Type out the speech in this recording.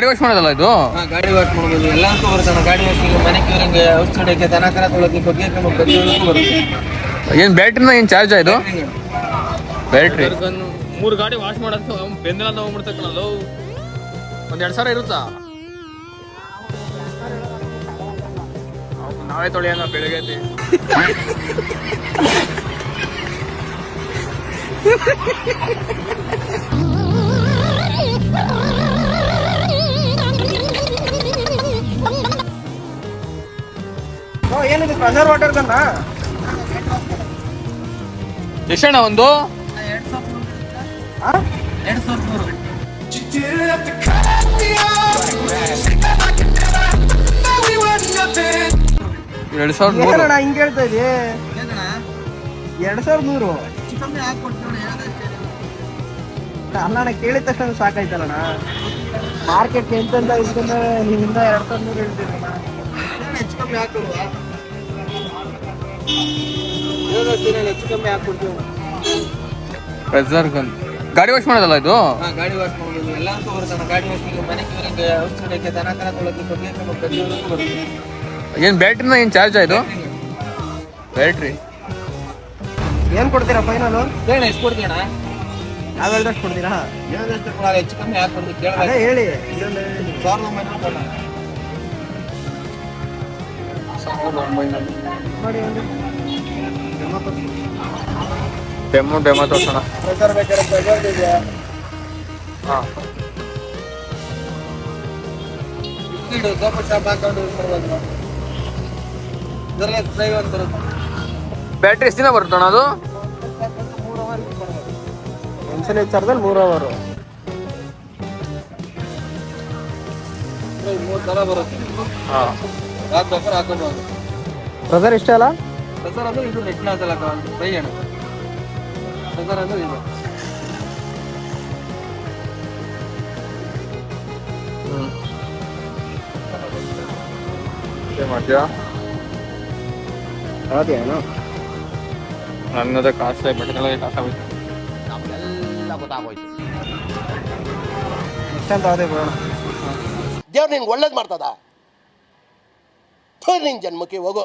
ಗಾಡಿ ವಾಶ್ ಮಾಡೋದಲ್ಲ ಇದು? ಗಾಡಿ ವಾಶ್ ಮಾಡ್ಬೋದು, ಎಲ್ಲದಕ್ಕೂ ಬರುತ್ತೆ. ಗಾಡಿ ವಾಶಿಂಗ್, ಮನೆ ಕ್ಯೂರಿಂಗ್, ಔಷಧಿಗೆ, ದನ ಕರ ತೊಳೋಕೆ, ಬಗ್ಗೆ ಪ್ರತಿಯೊಂದಕ್ಕೂ ಬರುತ್ತೆ. ಏನು ಬ್ಯಾಟ್ರಿನ ಏನು ಚಾರ್ಜ್ ಆಯ್ತು? ಬ್ಯಾಟ್ರಿ 3 ಗಾಡಿ ವಾಶ್ ಮಾಡೋದು ಬೆಂದೆಲ್ಲ ತಗೊಂಡ್ಬಿಡ್ತಕ್ಕಣದು. ಒಂದು 2,000 ಇರುತ್ತಾ? ನಾವೇ ತೊಳೆಯೋಣ ಬೆಳಗ್ಗೆ. ಏನಿದೆ ಪ್ರೆಷರ್ ವಾಟರ್ ಕನ್ನ ಎಷ್ಟಣ್ಣ ಒಂದು? 2,300. ಹಿಂಗೆ ಹೇಳ್ತಾ ಇದೀ 2,100 ಅಲ್ಲಣ್ಣ, ಕೇಳಿದ ತಕ್ಷಣ ಸಾಕಾಯ್ತಲ್ಲಣ್ಣ. ಮಾರ್ಕೆಟ್ ಎಂತೆಂತ ಇದನ್ನ ನೀವಿಂದ 2,100 ಹೇಳ್ತೀರಣ್ಣ. ಹೆಚ್ಚು ಕಮ್ಮಿ ಹಾಕೊಡುವ, ಹೆಚ್ಚು ಕಮ್ಮಿ ಹಾಕೊಡ್ತೀವಿ. ಗಾಡಿ ವಾಶ್ ಮಾಡೋದಲ್ಲ ಇದು? ಗಾಡಿ ವಾಶ್ ಮಾಡ್ಬೋದು, ಎಲ್ಲದಕ್ಕೂ ಬರುತ್ತೆ. ಗಾಡಿ ವಾಶಿಂಗ್, ಮನೆ ಕ್ಯೂರಿಂಗ್, ಔಷಧಿಗೆ, ದನ ಕರ ತೊಳೋಕೆ, ಬಗ್ಗೆ ಪ್ರತಿಯೊಂದಕ್ಕೂ ಬರುತ್ತೆ. ಏನು ಬ್ಯಾಟ್ರಿನ ಏನು ಚಾರ್ಜ್ ಆಯ್ತು? ಬ್ಯಾಟ್ರಿ ಏನು ಕೊಡ್ತೀರಾ ಫೈನಲ್? ಹೇಳಿ, ಎಷ್ಟು ಕೊಡ್ತೀರಾ? ನಾವು ಹೇಳ್ದಷ್ಟು ಕೊಡ್ತೀರಾ? ಹೇಳ್ದಷ್ಟು ಕೊಡಲ್ಲ, ಹೆಚ್ಚು ಕಮ್ಮಿ ಹಾಕೊಂಡು ಕೇಳಿ ಹೇಳಿ. 1,900 ಕೊಡೋಣ ನೋಡಿ. ಡೆಮೋ ತೋರ್ಸೋಣ. ಪ್ರೆಷರ್ ಬೇಕಾದ್ರೆ ಪ್ರೆಷರ್ ಇದೆಯಾ? ಹಾಂ, ಸೋಪರ್ ಶಾಪ್ ಹಾಕೊಂಡು ಯೂಸ್ ಮಾಡ್ಬೋದು. ಇದರಲ್ಲಿ ಸ್ಪ್ರೇ ಒಂದು ಬರುತ್ತೆ. ಬ್ಯಾಟ್ರಿ ಎಷ್ಟು ದಿನ ಬರುತ್ತಣ್ಣ ಅದು? 3 ಅವರ್ ಯೂಸ್ ಮಾಡ್ಬೋದು. ಒಂದ್ಸಲ ಚಾರ್ಜಲ್ಲಿ 3 ಅವರ್. 3 ಥರ ಬರುತ್ತೆ. ಹಾಂ, ಹಾಕ್ಬೇಕಾದ್ರೆ ಹಾಕೋಬಹುದು. ಪ್ರೆಷರ್ ಇಷ್ಟ ಅಲ್ಲ? ಪ್ರೆಷರ್ ಅಂದ್ರೆ ಇದು ನೆಟ್ ನಾಸಲ್ಲ, ಫ್ರೈ ಅಣ್ಣ. ಪ್ರೆಷರ್ ಅಂದ್ರೆ ಇದು. ಮಾಡ್ತೀಯಾ? ಅದೇನು ನನ್ನದೇ ಕಾಸು ಬಟ್ಟೆಲ್ಲ ಕಾಸಾಗೋಯ್ತು. ನಮಗೆಲ್ಲ ಗೊತ್ತಾಗೋಯ್ತು. ಎಷ್ಟಂತ ಅದೇ ಬೇಡ. ದೇವ್ರು ನಿನ್ಗೆ ಒಳ್ಳೇದು ಮಾಡ್ತದ. ನಿನ್ ಜನ್ಮಕ್ಕೆ ಹೋಗೋ.